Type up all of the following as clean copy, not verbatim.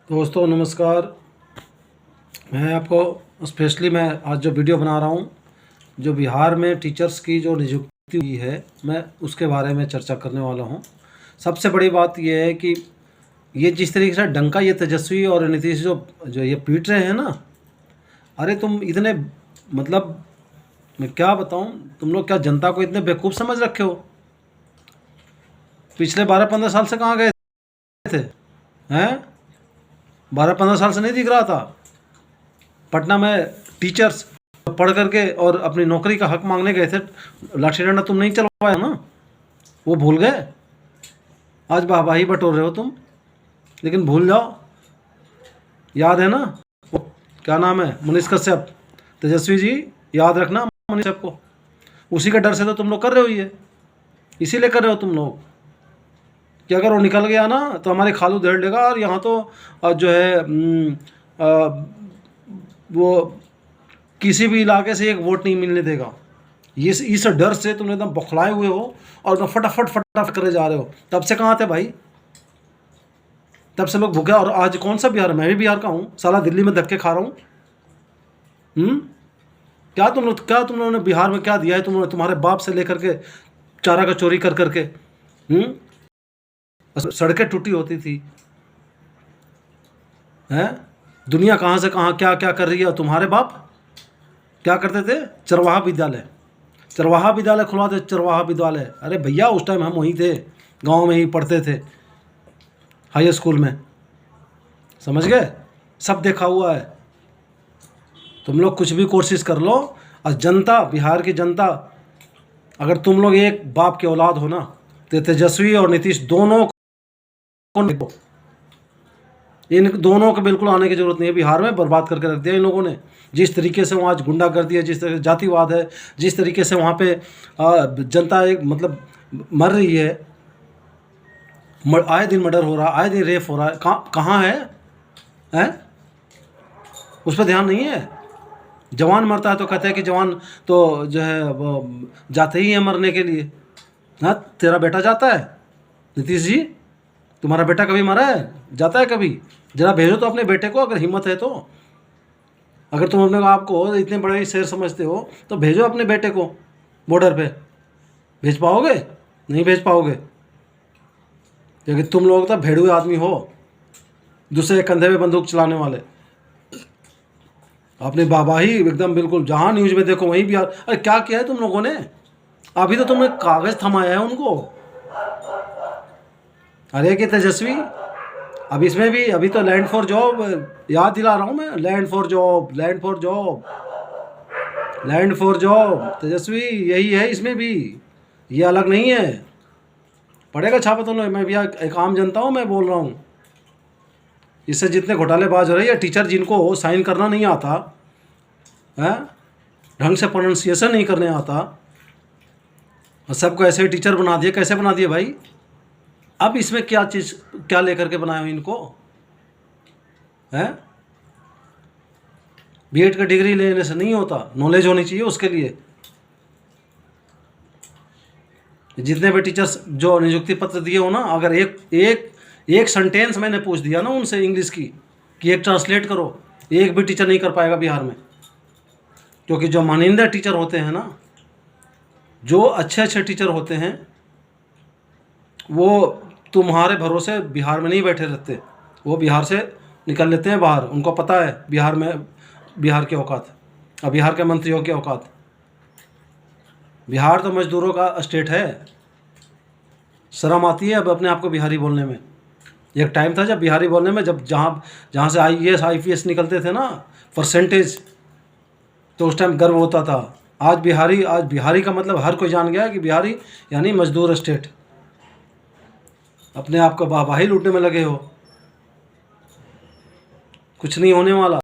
दोस्तों नमस्कार। मैं आपको स्पेशली मैं आज जो वीडियो बना रहा हूँ, जो बिहार में टीचर्स की जो नियुक्ति हुई है, मैं उसके बारे में चर्चा करने वाला हूँ। सबसे बड़ी बात यह है कि ये जिस तरीके से डंका ये तेजस्वी और नीतीश जो जो ये पीट रहे हैं ना, अरे तुम इतने मतलब मैं क्या बताऊँ, तुम लोग क्या जनता को इतने बेवकूफ़ समझ रखे हो? पिछले 12-15 साल से कहाँ गए थे? हैं? 12-15 साल से नहीं दिख रहा था? पटना में टीचर्स पढ़ करके और अपनी नौकरी का हक मांगने गए थे, लाठी डंडा तुम नहीं चलवाया ना, वो भूल गए? आज वाहवाही बटोर रहे हो तुम, लेकिन भूल जाओ। याद है ना वो क्या नाम है, मनीष कश्यप, तेजस्वी जी, याद रखना मनीष कश्यप को। उसी के डर से तो तुम लोग कर रहे हो, ये इसीलिए कर रहे हो तुम लोग कि अगर वो निकल गया ना तो हमारे खालू धेड़ लेगा, और यहाँ तो जो है वो किसी भी इलाके से एक वोट नहीं मिलने देगा। ये इस डर से तुम एकदम बौखलाए हुए हो और फटाफट फटाफट करे जा रहे हो। तब से कहाँ थे भाई? तब से लोग भूखे। और आज कौन सा बिहार? मैं भी बिहार का हूँ, साला दिल्ली में धक्के खा रहा हूँ। क्या तुम लोगों ने बिहार में क्या दिया है? तुम्हारे बाप से लेकर के चारा का चोरी कर करके सड़कें टूटी होती थी हैं? दुनिया कहाँ से कहाँ क्या क्या कर रही है। तुम्हारे बाप क्या करते थे? चरवाहा विद्यालय खुलवा दे, चरवाहा विद्यालय। अरे भैया उस टाइम हम वहीं थे, गांव में ही पढ़ते थे, हाई स्कूल में, समझ गए? सब देखा हुआ है। तुम लोग कुछ भी कोशिश कर लो, और जनता, बिहार की जनता, अगर तुम लोग एक बाप के औलाद हो ना, तो तेजस्वी और नीतीश दोनों को देखो, इन दोनों को बिल्कुल आने की जरूरत नहीं है। बिहार में बर्बाद करके रख दिया इन लोगों ने। जिस तरीके से वहाँ आज गुंडागर्दी है, जिस तरह से जातिवाद है, जिस तरीके से वहाँ पे जनता एक मतलब मर रही है, आए दिन मर्डर हो रहा, आए दिन रेप हो रहा है, कहाँ है? उस पर ध्यान नहीं है। जवान मरता है तो कहते हैं कि जवान तो जो है वो जाते ही हैं मरने के लिए। हाँ, तेरा बेटा जाता है नीतीश जी? तुम्हारा बेटा कभी मरा है? जाता है कभी? जरा भेजो तो अपने बेटे को, अगर हिम्मत है तो। अगर तुम अपने आप को इतने बड़े शेर समझते हो तो भेजो अपने बेटे को बॉर्डर पे। भेज पाओगे? नहीं भेज पाओगे, क्योंकि तुम लोग तो भेड़ुए आदमी हो, दूसरे कंधे पे बंदूक चलाने वाले। अपने बाबा ही एकदम बिल्कुल, जहाँ न्यूज में देखो वहीं भी अरे क्या किया है तुम लोगों ने? अभी तो तुमने कागज थमाया है उनको। अरे कि तेजस्वी, अब इसमें भी अभी तो लैंड फॉर जॉब याद दिला रहा हूँ मैं। Land for job, land for job, land for job, Tejashwi यही है इसमें भी, ये अलग नहीं है। पड़ेगा छापा तो मैं भी एक आम जनता हूँ, मैं बोल रहा हूँ। इससे जितने घोटालेबाज हो रहे हैं, टीचर जिनको साइन करना नहीं आता है, ढंग से प्रोनाउंसिएशन नहीं करने आता, और सबको ऐसे ही टीचर बना दिए। कैसे बना दिए भाई? अब इसमें क्या चीज़, क्या लेकर के बनाए हो इनको? हैं? बीएड का डिग्री लेने से नहीं होता, नॉलेज होनी चाहिए उसके लिए। जितने भी टीचर्स जो नियुक्ति पत्र दिए हो ना, अगर एक सेंटेंस मैंने पूछ दिया ना उनसे इंग्लिश की कि एक ट्रांसलेट करो, एक भी टीचर नहीं कर पाएगा बिहार में। क्योंकि जो मानिंदा टीचर होते हैं ना, जो अच्छे अच्छे टीचर होते हैं, वो तुम्हारे भरोसे बिहार में नहीं बैठे रहते, वो बिहार से निकल लेते हैं बाहर। उनको पता है बिहार में बिहार की औकात और बिहार के मंत्रियों की औकात। बिहार तो मजदूरों का स्टेट है। शर्म आती है अब अपने आप को बिहारी बोलने में। एक टाइम था जब बिहारी बोलने में, जब जहाँ से IAS IPS निकलते थे ना परसेंटेज, तो उस टाइम गर्व होता था। आज बिहारी का मतलब हर कोई जान गया है कि बिहारी यानी मजदूर स्टेट। अपने आप को वाहवाही लूटने में लगे हो, कुछ नहीं होने वाला।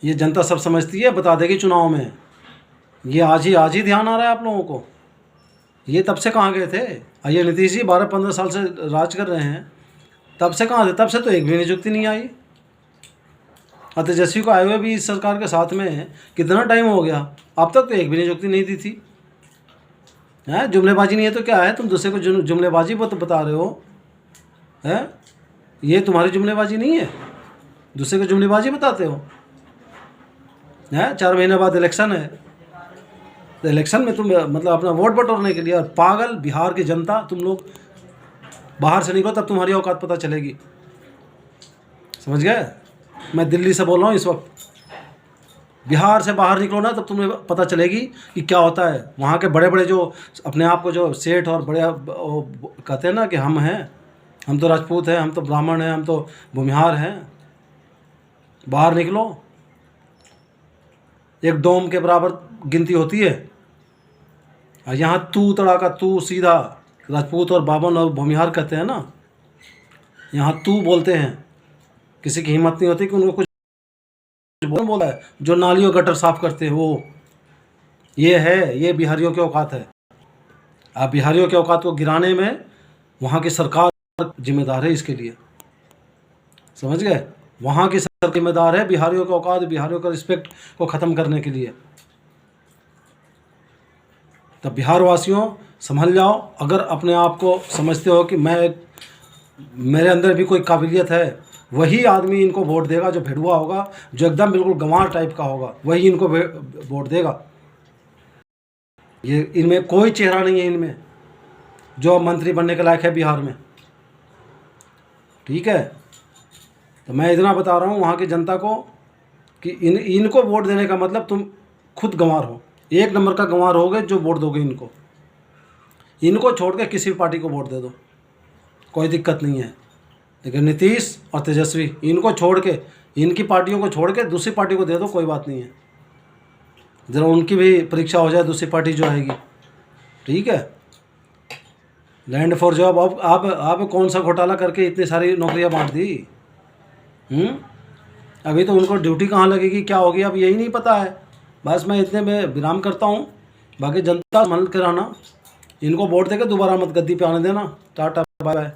ये जनता सब समझती है, बता देगी चुनाव में। ये आज ही ध्यान आ रहा है आप लोगों को। ये तब से कहाँ गए थे? ये नीतीश जी 12-15 साल से राज कर रहे हैं, तब से कहाँ थे? तब से तो एक भी नियुक्ति नहीं आई। और तेजस्वी को आए हुए भी इस सरकार के साथ में कितना टाइम हो गया, अब तक तो एक भी नियुक्ति नहीं दी थी। हैं? जुमलेबाजी नहीं है तो क्या है? तुम दूसरे को जुमलेबाजी बता रहे हो, हैं? ये तुम्हारी जुमलेबाजी नहीं है, दूसरे को जुमलेबाजी बताते हो। है 4 महीने बाद इलेक्शन है, तो इलेक्शन में तुम मतलब अपना वोट बटोरने के लिए, और पागल बिहार की जनता, तुम लोग बाहर से निकलो तब तुम्हारी औकात पता चलेगी, समझ गए। मैं दिल्ली से बोल रहा हूँ इस वक्त, बिहार से बाहर निकलो ना तब तुम्हें पता चलेगी कि क्या होता है। वहाँ के बड़े बड़े जो अपने आप को जो सेठ और बड़े कहते हैं ना कि हम हैं, हम तो राजपूत हैं, हम तो ब्राह्मण हैं, हम तो भूमिहार हैं, बाहर निकलो, एक डोम के बराबर गिनती होती है। और यहाँ तू तड़ाका, तू सीधा राजपूत और बामन और भूमिहार कहते हैं ना, यहाँ तू बोलते हैं, किसी की हिम्मत नहीं होती कि उनको कुछ बोला है। जो नालियों गटर साफ करते हैं वो, ये है, ये बिहारियों की औकात है। आप बिहारियों की औकात को गिराने में वहाँ की सरकार जिम्मेदार है इसके लिए, समझ गए। वहाँ की सरकार जिम्मेदार है बिहारियों की औकात, बिहारियों का रिस्पेक्ट को ख़त्म करने के लिए। तब बिहार वासियों संभल जाओ। अगर अपने आप को समझते हो कि मेरे अंदर भी कोई काबिलियत है, वही आदमी इनको वोट देगा जो भेड़ुआ होगा, जो एकदम बिल्कुल गंवार टाइप का होगा, वही इनको वोट देगा। ये इनमें कोई चेहरा नहीं है इनमें जो मंत्री बनने के लायक है बिहार में, ठीक है। तो मैं इतना बता रहा हूँ वहाँ की जनता को कि इनको वोट देने का मतलब तुम खुद गंवार हो, 1 नंबर का गंवार होगे जो वोट दोगे इनको। इनको छोड़ के किसी भी पार्टी को वोट दे दो, कोई दिक्कत नहीं है। लेकिन नीतीश और तेजस्वी, इनको छोड़ के, इनकी पार्टियों को छोड़ के दूसरी पार्टी को दे दो, कोई बात नहीं है। ज़रा उनकी भी परीक्षा हो जाए, दूसरी पार्टी जो आएगी, ठीक है। लैंड फॉर जॉब, अब आप कौन सा घोटाला करके इतनी सारी नौकरियां बांट दी? अभी तो उनको ड्यूटी कहाँ लगेगी, क्या होगी, अब यही नहीं पता है। बस मैं इतने में विराम करता हूँ। बाकी जनता मन कराना, इनको वोट देकर दोबारा मत गद्दी पे आने देना। Tata bye bye.